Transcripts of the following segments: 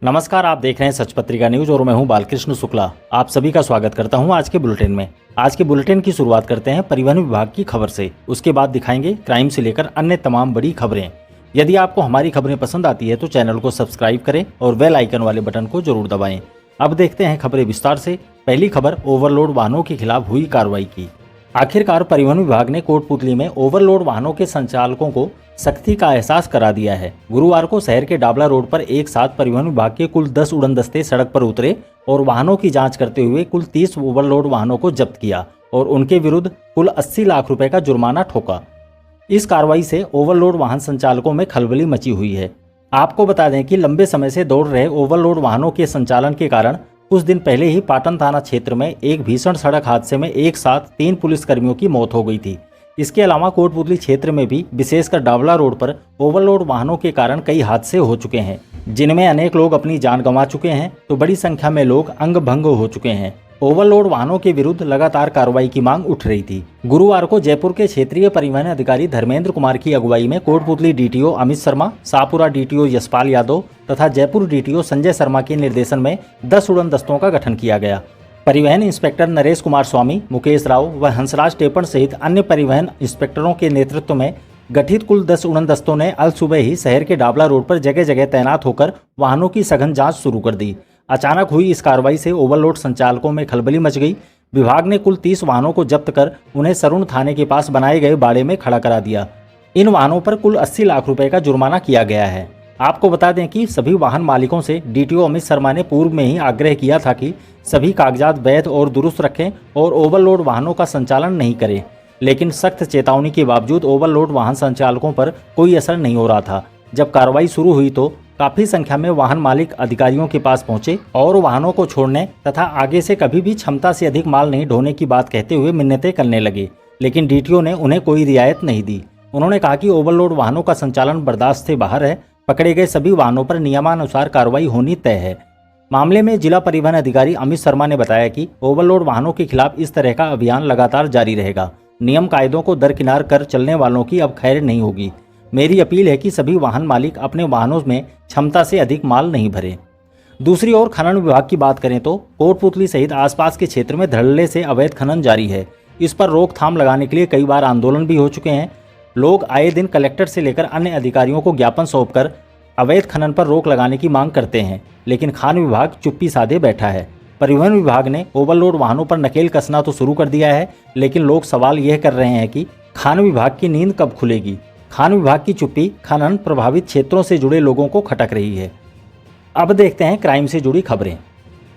नमस्कार, आप देख रहे हैं सच पत्रिका न्यूज और मैं हूं बालकृष्ण शुक्ला। आप सभी का स्वागत करता हूं आज के बुलेटिन में। आज के बुलेटिन की शुरुआत करते हैं परिवहन विभाग की खबर से। उसके बाद दिखाएंगे क्राइम से लेकर अन्य तमाम बड़ी खबरें। यदि आपको हमारी खबरें पसंद आती है तो चैनल को सब्सक्राइब करें और बेल आइकन वाले बटन को जरूर दबाएं। अब देखते हैं खबरें विस्तार से। पहली खबर, ओवरलोड वाहनों के खिलाफ हुई कार्रवाई की। आखिरकार परिवहन विभाग ने कोटपुतली में ओवरलोड वाहनों के संचालकों को सख्ती का एहसास करा दिया है। गुरुवार को शहर के डाबला रोड पर एक साथ परिवहन विभाग के कुल 10 उड़न दस्ते सड़क पर उतरे और वाहनों की जांच करते हुए कुल 30 ओवरलोड वाहनों को जब्त किया और उनके विरुद्ध कुल 80 लाख रुपए का जुर्माना ठोका। इस कार्रवाई से ओवरलोड वाहन संचालकों में खलबली मची हुई है। आपको बता दें कि लंबे समय से दौड़ रहे ओवरलोड वाहनों के संचालन के कारण कुछ दिन पहले ही पाटन थाना क्षेत्र में एक भीषण सड़क हादसे में एक साथ 3 पुलिसकर्मियों की मौत हो गई थी। इसके अलावा कोटपुतली क्षेत्र में भी विशेषकर डावला रोड पर ओवरलोड वाहनों के कारण कई हादसे हो चुके हैं, जिनमें अनेक लोग अपनी जान गंवा चुके हैं तो बड़ी संख्या में लोग अंग भंग हो चुके हैं। ओवरलोड वाहनों के विरुद्ध लगातार कार्रवाई की मांग उठ रही थी। गुरुवार को जयपुर के क्षेत्रीय परिवहन अधिकारी धर्मेंद्र कुमार की अगुवाई में कोटपुतली डीटीओ अमित शर्मा, शाहपुरा डीटीओ यशपाल यादव तथा जयपुर डीटीओ संजय शर्मा के निर्देशन में 10 उड़न दस्तों का गठन किया गया। परिवहन इंस्पेक्टर नरेश कुमार स्वामी, मुकेश राव व हंसराज टेपन सहित अन्य परिवहन इंस्पेक्टरों के नेतृत्व में गठित कुल 10 उड़न दस्तों ने अल सुबह ही शहर के डाबला रोड पर जगह जगह तैनात होकर वाहनों की सघन जांच शुरू कर दी। अचानक हुई इस कार्रवाई से ओवरलोड संचालकों में खलबली मच गई। विभाग ने कुल 30 वाहनों को जब्त कर उन्हें सरुण थाने के पास बनाए गए बाड़े में खड़ा करा दिया। इन वाहनों पर कुल 80 लाख रुपए का जुर्माना किया गया है। आपको बता दें कि सभी वाहन मालिकों से डीटीओ अमित शर्मा ने पूर्व में ही आग्रह किया था कि सभी कागजात वैध और दुरुस्त रखें और ओवरलोड वाहनों का संचालन नहीं करें, लेकिन सख्त चेतावनी के बावजूद ओवरलोड वाहन संचालकों पर कोई असर नहीं हो रहा था। जब कार्रवाई शुरू हुई तो काफी संख्या में वाहन मालिक अधिकारियों के पास पहुंचे और वाहनों को छोड़ने तथा आगे से कभी भी क्षमता से अधिक माल नहीं ढोने की बात कहते हुए मिन्नतें करने लगे, लेकिन डीटीओ ने उन्हें कोई रियायत नहीं दी। उन्होंने कहा कि ओवरलोड वाहनों का संचालन बर्दाश्त से बाहर है। पकड़े गए सभी वाहनों पर नियमानुसार कार्रवाई होनी तय है। मामले में जिला परिवहन अधिकारी अमित शर्मा ने बताया कि ओवरलोड वाहनों के खिलाफ इस तरह का अभियान लगातार जारी रहेगा। नियम कायदों को दरकिनार कर चलने वालों की अब खैर नहीं होगी। मेरी अपील है कि सभी वाहन मालिक अपने वाहनों में क्षमता से अधिक माल नहीं भरें। दूसरी ओर खनन विभाग की बात करें तो कोटपुतली सहित आसपास के क्षेत्र में धड़ल्ले से अवैध खनन जारी है। इस पर रोकथाम लगाने के लिए कई बार आंदोलन भी हो चुके हैं। लोग आए दिन कलेक्टर से लेकर अन्य अधिकारियों को ज्ञापन सौंपकर अवैध खनन पर रोक लगाने की मांग करते हैं, लेकिन खान विभाग चुप्पी साधे बैठा है। परिवहन विभाग ने ओवरलोड वाहनों पर नकेल कसना तो शुरू कर दिया है, लेकिन लोग सवाल यह कर रहे हैं कि खान विभाग की नींद कब खुलेगी। खान विभाग की चुप्पी खनन प्रभावित क्षेत्रों से जुड़े लोगों को खटक रही है। अब देखते हैं क्राइम से जुड़ी खबरें।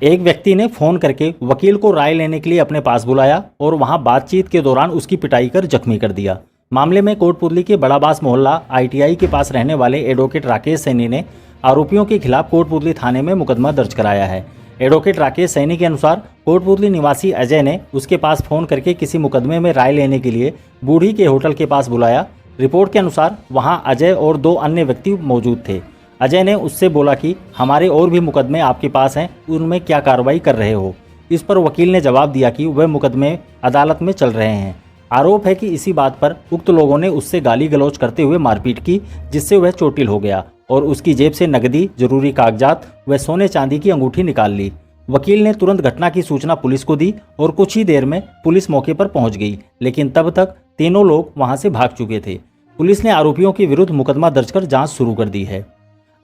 एक व्यक्ति ने फोन करके वकील को राय लेने के लिए अपने पास बुलाया और वहां बातचीत के दौरान उसकी पिटाई कर जख्मी कर दिया। मामले में कोटपुतली के बड़ाबास मोहल्ला ITI के पास रहने वाले एडवोकेट राकेश सैनी ने आरोपियों के खिलाफ कोटपुतली थाने में मुकदमा दर्ज कराया है। एडवोकेट राकेश सैनी के अनुसार कोटपुतली निवासी अजय ने उसके पास फोन करके किसी मुकदमे में राय लेने के लिए बूढ़ी के होटल के पास बुलाया। रिपोर्ट के अनुसार वहां अजय और 2 अन्य व्यक्ति मौजूद थे। अजय ने उससे बोला कि हमारे और भी मुकदमे आपके पास हैं, उनमें क्या कार्रवाई कर रहे हो। इस पर वकील ने जवाब दिया कि वह मुकदमे अदालत में चल रहे हैं। आरोप है कि इसी बात पर उक्त लोगों ने उससे गाली गलौज करते हुए मारपीट की, जिससे वह चोटिल हो गया और उसकी जेब से नकदी, जरूरी कागजात व सोने चांदी की अंगूठी निकाल ली। वकील ने तुरंत घटना की सूचना पुलिस को दी और कुछ ही देर में पुलिस मौके पर पहुंच गई, लेकिन तब तक तीनों लोग वहां से भाग चुके थे। पुलिस ने आरोपियों के विरुद्ध मुकदमा दर्ज कर जांच शुरू कर दी है।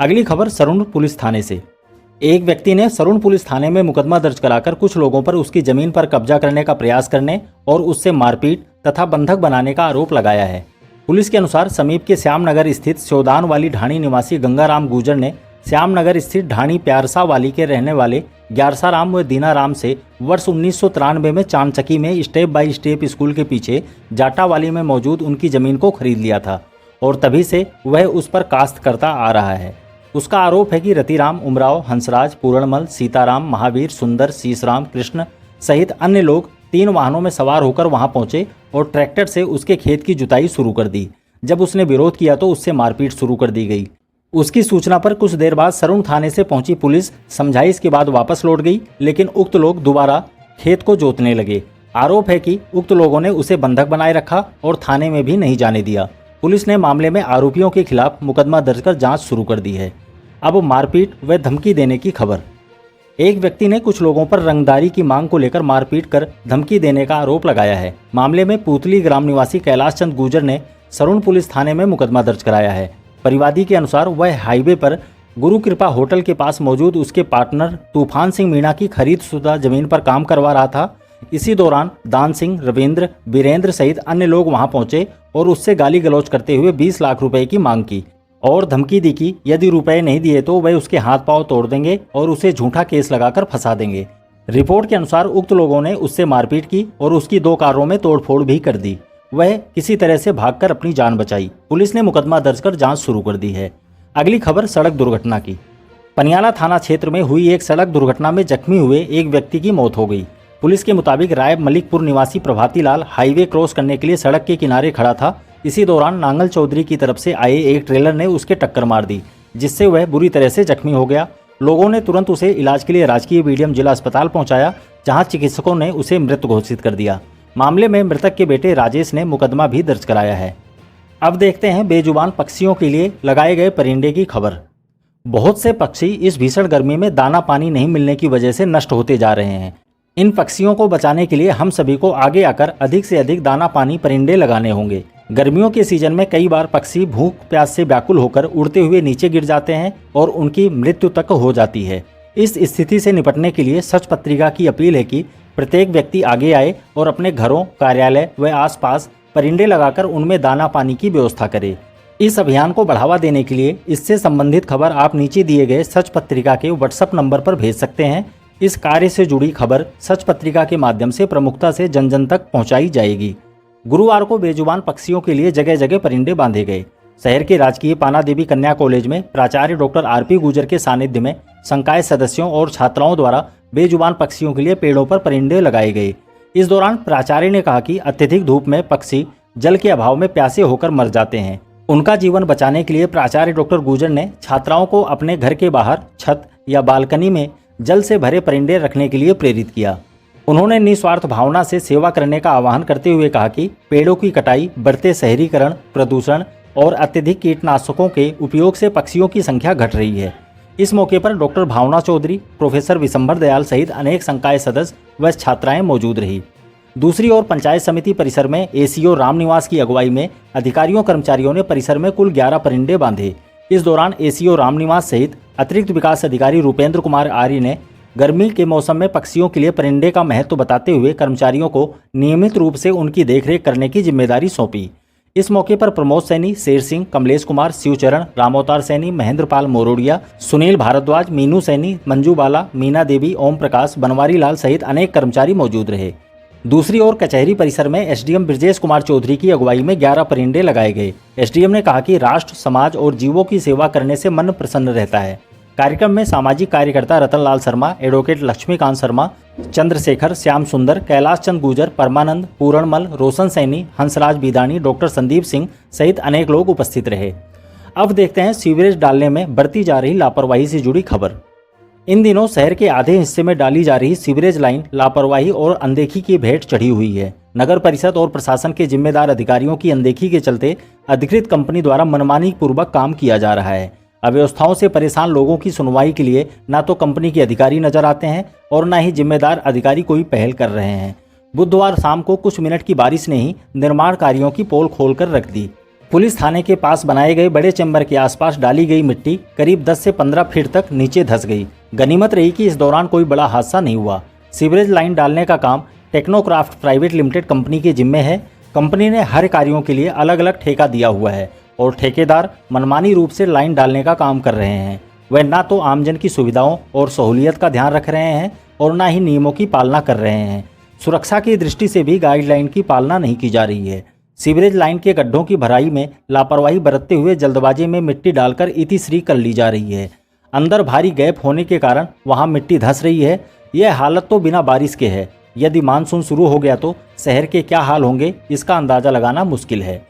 अगली खबर सरुण पुलिस थाने से। एक व्यक्ति ने सरुण पुलिस थाने में मुकदमा दर्ज कराकर कुछ लोगों पर उसकी जमीन पर कब्जा करने का प्रयास करने और उससे मारपीट तथा बंधक बनाने का आरोप लगाया है। पुलिस के अनुसार समीप के श्यामनगर स्थित शोदान वाली ढाणी निवासी गंगाराम गुर्जर ने श्यामनगर स्थित ढाणी प्यारसा वाली के रहने वाले ग्यारसाराम व दीनाराम से वर्ष 1993 में चांदचकी में स्टेप बाय स्टेप स्कूल के पीछे जाटावाली में मौजूद उनकी जमीन को खरीद लिया था और तभी से वह उस पर काश्त करता आ रहा है। उसका आरोप है कि रतिराम, उमराव, हंसराज, पूरणमल, सीताराम, महावीर, सुंदर, शीशराम, कृष्ण सहित अन्य लोग 3 वाहनों में सवार होकर वहां पहुंचे और ट्रैक्टर से उसके खेत की जुताई शुरू कर दी। जब उसने विरोध किया तो उससे मारपीट शुरू कर दी गई। उसकी सूचना पर कुछ देर बाद सरुण थाने से पहुंची पुलिस समझाइश के बाद वापस लौट गई, लेकिन उक्त लोग दोबारा खेत को जोतने लगे। आरोप है कि उक्त लोगों ने उसे बंधक बनाए रखा और थाने में भी नहीं जाने दिया। पुलिस ने मामले में आरोपियों के खिलाफ मुकदमा दर्ज कर जांच शुरू कर दी है। अब मारपीट व धमकी देने की खबर। एक व्यक्ति ने कुछ लोगों पर रंगदारी की मांग को लेकर मारपीट कर धमकी देने का आरोप लगाया है। मामले में पूतली ग्राम निवासी कैलाश चंद गुर्जर ने सरुण पुलिस थाने में मुकदमा दर्ज कराया है। परिवादी के अनुसार वह हाईवे पर गुरु कृपा होटल के पास मौजूद उसके पार्टनर तूफान सिंह मीणा की खरीदशुदा जमीन पर काम करवा रहा था। इसी दौरान दान सिंह, रविंद्र, वीरेंद्र सहित अन्य लोग वहां पहुंचे और उससे गाली गलौज करते हुए 20 लाख रुपए की मांग की और धमकी दी कि यदि रुपए नहीं दिए तो वह उसके हाथ पांव तोड़ देंगे और उसे झूठा केस लगाकर फंसा देंगे। रिपोर्ट के अनुसार उक्त लोगों ने उससे मारपीट की और उसकी 2 कारों में तोड़फोड़ भी कर दी। वह किसी तरह से भागकर अपनी जान बचाई। पुलिस ने मुकदमा दर्ज कर जांच शुरू कर दी है। अगली खबर सड़क दुर्घटना की। पनियाला थाना क्षेत्र में हुई एक सड़क दुर्घटना में जख्मी हुए एक व्यक्ति की मौत हो गई। पुलिस के मुताबिक राय मलिकपुर निवासी प्रभाती लाल हाईवे क्रॉस करने के लिए सड़क के किनारे खड़ा था। इसी दौरान नांगल चौधरी की तरफ से आए एक ट्रेलर ने उसके टक्कर मार दी, जिससे वह बुरी तरह से जख्मी हो गया। लोगों ने तुरंत उसे इलाज के लिए राजकीय बीडीएम जिला अस्पताल पहुंचाया, जहां चिकित्सकों ने उसे मृत घोषित कर दिया। मामले में मृतक के बेटे राजेश ने मुकदमा भी दर्ज कराया है। अब देखते हैं बेजुबान पक्षियों के लिए लगाए गए परिंदे की खबर। बहुत से पक्षी इस भीषण गर्मी में दाना पानी नहीं मिलने की वजह से नष्ट होते जा रहे हैं। इन पक्षियों को बचाने के लिए हम सभी को आगे आकर अधिक से अधिक दाना पानी परिंदे लगाने होंगे। गर्मियों के सीजन में कई बार पक्षी भूख प्यास से व्याकुल होकर उड़ते हुए नीचे गिर जाते हैं और उनकी मृत्यु तक हो जाती है। इस स्थिति से निपटने के लिए सच पत्रिका की अपील है कि प्रत्येक व्यक्ति आगे आए और अपने घरों, कार्यालय व आसपास परिंदे लगाकर उनमें दाना पानी की व्यवस्था करे। इस अभियान को बढ़ावा देने के लिए इससे संबंधित खबर आप नीचे दिए गए सच पत्रिका के व्हाट्सएप नंबर पर भेज सकते हैं। इस कार्य से जुड़ी खबर सच पत्रिका के माध्यम से प्रमुखता से जन जन तक पहुंचाई जाएगी। गुरुवार को बेजुबान पक्षियों के लिए जगह जगह परिंदे बांधे गए। शहर के राजकीय पाना देवी कन्या कॉलेज में प्राचार्य डॉक्टर आरपी गुर्जर के सानिध्य में संकाय सदस्यों और छात्राओं द्वारा बेजुबान पक्षियों के लिए पेड़ों पर परिंदे लगाए गए। इस दौरान प्राचार्य ने कहा कि अत्यधिक धूप में पक्षी जल के अभाव में प्यासे होकर मर जाते हैं। उनका जीवन बचाने के लिए प्राचार्य डॉक्टर गुर्जर ने छात्राओं को अपने घर के बाहर छत या बालकनी में जल से भरे परिंदे रखने के लिए प्रेरित किया। उन्होंने निस्वार्थ भावना से सेवा करने का आह्वान करते हुए कहा कि पेड़ों की कटाई, बढ़ते शहरीकरण, प्रदूषण और अत्यधिक कीटनाशकों के उपयोग से पक्षियों की संख्या घट रही है। इस मौके पर डॉक्टर भावना चौधरी, प्रोफेसर विशंबर दयाल सहित अनेक संकाय सदस्य व छात्राएं मौजूद रही। दूसरी ओर पंचायत समिति परिसर में एसीओ रामनिवास की अगुवाई में अधिकारियों कर्मचारियों ने परिसर में कुल 11 परिंदे बांधे। इस दौरान एसीओ रामनिवास सहित अतिरिक्त विकास अधिकारी रूपेंद्र कुमार आर्य ने गर्मी के मौसम में पक्षियों के लिए परिंदे का महत्व बताते हुए कर्मचारियों को नियमित रूप से उनकी देखरेख करने की जिम्मेदारी सौंपी। इस मौके पर प्रमोद सैनी, शेर सिंह, कमलेश कुमार, शिवचरण, रामोतार सैनी, महेंद्र पाल मोरोडिया, सुनील भारद्वाज, मीनू सैनी, मंजू बाला, मीना देवी, ओम प्रकाश, बनवारी लाल सहित अनेक कर्मचारी मौजूद रहे। दूसरी ओर कचहरी परिसर में एसडीएम ब्रजेश कुमार चौधरी की अगुवाई में 11 परिंदे लगाए गए। एसडीएम ने कहा कि राष्ट्र, समाज और जीवों की सेवा करने से मन प्रसन्न रहता है। कार्यक्रम में सामाजिक कार्यकर्ता रतनलाल शर्मा, एडवोकेट लक्ष्मीकांत शर्मा, चंद्रशेखर, श्याम सुंदर, कैलाश चंद गुर्जर, परमानंद, पूरणमल, रोशन सैनी, हंसराज बिदानी, डॉक्टर संदीप सिंह सहित अनेक लोग उपस्थित रहे। अब देखते हैं सीवरेज डालने में बढ़ती जा रही लापरवाही से जुड़ी खबर। इन दिनों शहर के आधे हिस्से में डाली जा रही सीवरेज लाइन लापरवाही और अनदेखी की भेंट चढ़ी हुई है। नगर परिषद और प्रशासन के जिम्मेदार अधिकारियों की अनदेखी के चलते अधिकृत कंपनी द्वारा मनमानी पूर्वक काम किया जा रहा है। अव्यवस्थाओं से परेशान लोगों की सुनवाई के लिए न तो कंपनी के अधिकारी नजर आते हैं और न ही जिम्मेदार अधिकारी कोई पहल कर रहे हैं। बुधवार शाम को कुछ मिनट की बारिश ने ही निर्माण कार्यों की पोल खोलकर रख दी। पुलिस थाने के पास बनाए गए बड़े चैम्बर के आसपास डाली गई मिट्टी करीब 10 से 15 फीट तक नीचे धंस गई। गनीमत रही कि इस दौरान कोई बड़ा हादसा नहीं हुआ। सीवरेज लाइन डालने का काम टेक्नोक्राफ्ट प्राइवेट लिमिटेड कंपनी के जिम्मे है। कंपनी ने हर कार्यों के लिए अलग अलग ठेका दिया हुआ है और ठेकेदार मनमानी रूप से लाइन डालने का काम कर रहे हैं। वह ना तो आमजन की सुविधाओं और सहूलियत का ध्यान रख रहे हैं और ना ही नियमों की पालना कर रहे हैं। सुरक्षा की दृष्टि से भी गाइडलाइन की पालना नहीं की जा रही है। सीवरेज लाइन के गड्ढों की भराई में लापरवाही बरतते हुए जल्दबाजी में मिट्टी डालकर इतिश्री कर ली जा रही है। अंदर भारी गैप होने के कारण वहां मिट्टी धंस रही है। यह हालत तो बिना बारिश के है। यदि मानसून शुरू हो गया तो शहर के क्या हाल होंगे, इसका अंदाजा लगाना मुश्किल है।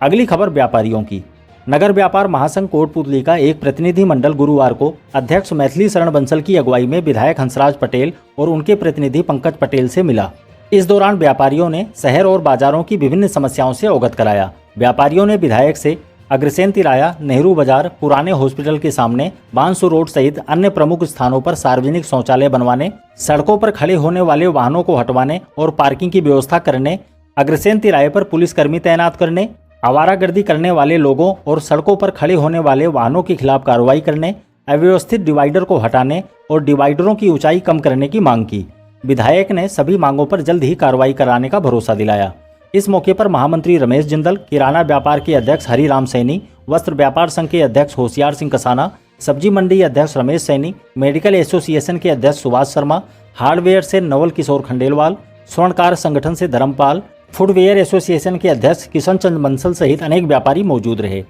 अगली खबर व्यापारियों की। नगर व्यापार महासंघ कोटपुतली का एक प्रतिनिधि मंडल गुरुवार को अध्यक्ष मैथिली शरण बंसल की अगुवाई में विधायक हंसराज पटेल और उनके प्रतिनिधि पंकज पटेल से मिला। इस दौरान व्यापारियों ने शहर और बाजारों की विभिन्न समस्याओं से अवगत कराया। व्यापारियों ने विधायक से अग्रसेन तिराया, नेहरू बाजार, पुराने हॉस्पिटल के सामने, बांसु रोड सहित अन्य प्रमुख स्थानों पर सार्वजनिक शौचालय बनवाने, सड़कों पर खड़े होने वाले वाहनों को हटवाने और पार्किंग की व्यवस्था करने, अग्रसेन तिराहे पर पुलिसकर्मी तैनात करने, आवारागर्दी करने वाले लोगों और सड़कों पर खड़े होने वाले वाहनों के खिलाफ कार्रवाई करने, अव्यवस्थित डिवाइडर को हटाने और डिवाइडरों की ऊंचाई कम करने की मांग की। विधायक ने सभी मांगों पर जल्द ही कार्रवाई कराने का भरोसा दिलाया। इस मौके पर महामंत्री रमेश जिंदल, किराना व्यापार के अध्यक्ष हरिराम सैनी, वस्त्र व्यापार संघ के अध्यक्ष होशियार सिंह कसाना, सब्जी मंडी अध्यक्ष रमेश सैनी, मेडिकल एसोसिएशन के अध्यक्ष सुभाष शर्मा, हार्डवेयर से नवल किशोर खंडेलवाल, स्वर्णकार संगठन से धर्मपाल, फुटवेयर एसोसिएशन के अध्यक्ष किशन चंद बंसल सहित अनेक व्यापारी मौजूद रहे।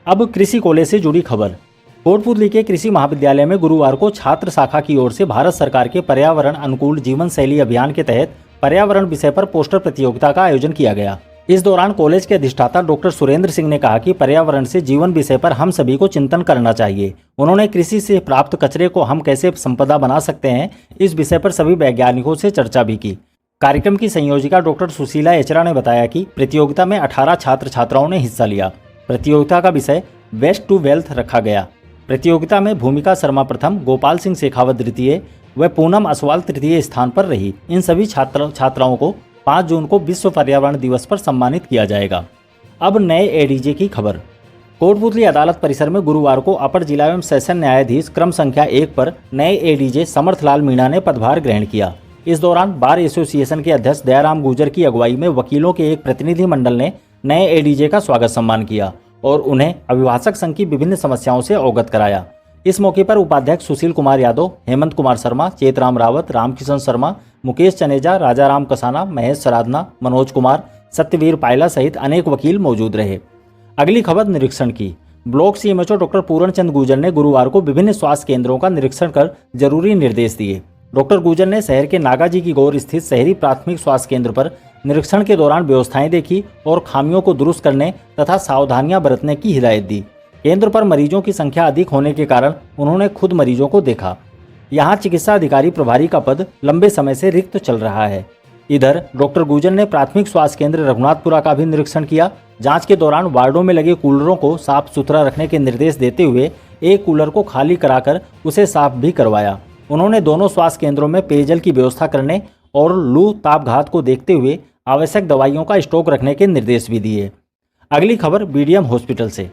अब कृषि कॉलेज से जुड़ी खबर। कोटपुतली के कृषि महाविद्यालय में गुरुवार को छात्र शाखा की ओर से भारत सरकार के पर्यावरण अनुकूल जीवन शैली अभियान के तहत पर्यावरण विषय पर पोस्टर प्रतियोगिता का आयोजन किया गया। इस दौरान कॉलेज के अधिष्ठाता डॉक्टर सुरेंद्र सिंह ने कहा कि पर्यावरण से जीवन विषय पर हम सभी को चिंतन करना चाहिए। उन्होंने कृषि से प्राप्त कचरे को हम कैसे संपदा बना सकते हैं, इस विषय पर सभी वैज्ञानिकों से चर्चा भी की। कार्यक्रम की संयोजिका डॉक्टर सुशीला एचरा ने बताया कि प्रतियोगिता में 18 छात्र छात्राओं ने हिस्सा लिया। प्रतियोगिता का विषय वेस्ट टू वेल्थ रखा गया। प्रतियोगिता में भूमिका शर्मा प्रथम, गोपाल सिंह शेखावत द्वितीय व पूनम असवाल तृतीय स्थान पर रही। इन सभी छात्राओं को 5 जून को विश्व पर्यावरण दिवस पर सम्मानित किया जाएगा। अब नए एडीजे की खबर। कोटपुतली अदालत परिसर में गुरुवार को अपर जिला एवं सेशन न्यायाधीश क्रम संख्या 1 पर नए एडीजे समर्थलाल मीणा ने पदभार ग्रहण किया। इस दौरान बार एसोसिएशन के अध्यक्ष दयाराम गुर्जर की अगुवाई में वकीलों के एक प्रतिनिधि मंडल ने नए एडीजे का स्वागत सम्मान किया और उन्हें अभिभाषक संघ की विभिन्न समस्याओं से अवगत कराया। इस मौके पर उपाध्यक्ष सुशील कुमार यादव, हेमंत कुमार शर्मा, चेतराम रावत, रामकिशन शर्मा, मुकेश चनेजा, राजाराम कसाना, महेश सराधना, मनोज कुमार, सत्यवीर पायला सहित अनेक वकील मौजूद रहे। अगली खबर निरीक्षण की। ब्लॉक सीएमएचओ डॉक्टर पूरण चंद गुर्जर ने गुरुवार को विभिन्न स्वास्थ्य केंद्रों का निरीक्षण कर जरूरी निर्देश दिए। डॉक्टर गुर्जर ने शहर के नागाजी की गौर स्थित शहरी प्राथमिक स्वास्थ्य केंद्र पर निरीक्षण के दौरान व्यवस्थाएं देखी और खामियों को दुरुस्त करने तथा सावधानियां बरतने की हिदायत दी। केंद्र पर मरीजों की संख्या अधिक होने के कारण उन्होंने खुद मरीजों को देखा। यहाँ चिकित्सा अधिकारी प्रभारी का पद लंबे समय से रिक्त चल रहा है। इधर डॉक्टर गुर्जर ने प्राथमिक स्वास्थ्य केंद्र रघुनाथपुरा का भी निरीक्षण किया। जांच के दौरान वार्डों में लगे कूलरों को साफ सुथरा रखने के निर्देश देते हुए एक कूलर को खाली कराकर उसे साफ भी करवाया। उन्होंने दोनों स्वास्थ्य केंद्रों में पेयजल की व्यवस्था करने और लू तापघात को देखते हुए आवश्यक दवाइयों का स्टॉक रखने के निर्देश भी दिए। अगली खबर बीडीएम हॉस्पिटल से।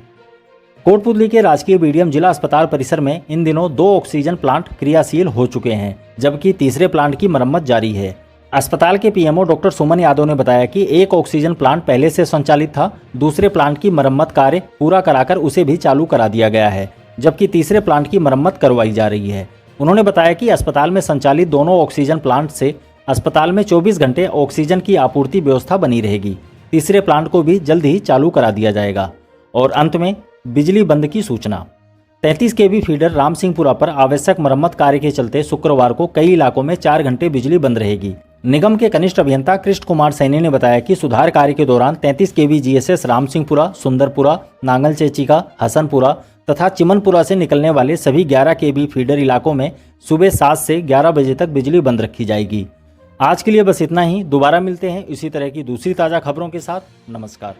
कोटपुतली के राजकीय बीडीएम जिला अस्पताल परिसर में इन दिनों 2 ऑक्सीजन प्लांट क्रियाशील हो चुके हैं, जबकि तीसरे प्लांट की मरम्मत जारी है। अस्पताल के पीएमओ डॉक्टर सुमन यादव ने बताया कि एक ऑक्सीजन प्लांट पहले से संचालित था। दूसरे प्लांट की मरम्मत कार्य पूरा कराकर उसे भी चालू करा दिया गया है, जबकि तीसरे प्लांट की मरम्मत करवाई जा रही है। उन्होंने बताया कि अस्पताल में संचालित दोनों ऑक्सीजन प्लांट से अस्पताल में 24 घंटे ऑक्सीजन की आपूर्ति व्यवस्था बनी रहेगी। तीसरे प्लांट को भी जल्द ही चालू करा दिया जाएगा। और अंत में बिजली बंद की सूचना। 33 केवी फीडर रामसिंहपुरा पर आवश्यक मरम्मत कार्य के चलते शुक्रवार को कई इलाकों में 4 घंटे बिजली बंद रहेगी। निगम के कनिष्ठ अभियंता कृष्ण कुमार सैनी ने बताया कि सुधार कार्य के दौरान 33 केवी जीएसएस रामसिंहपुरा, सुंदरपुरा, नांगल चेचिका, हसनपुरा तथा चिमनपुरा से निकलने वाले सभी 11 केवी फीडर इलाकों में सुबह 7 से 11 बजे तक बिजली बंद रखी जाएगी। आज के लिए बस इतना ही। दोबारा मिलते हैं इसी तरह की दूसरी ताज़ा खबरों के साथ। नमस्कार।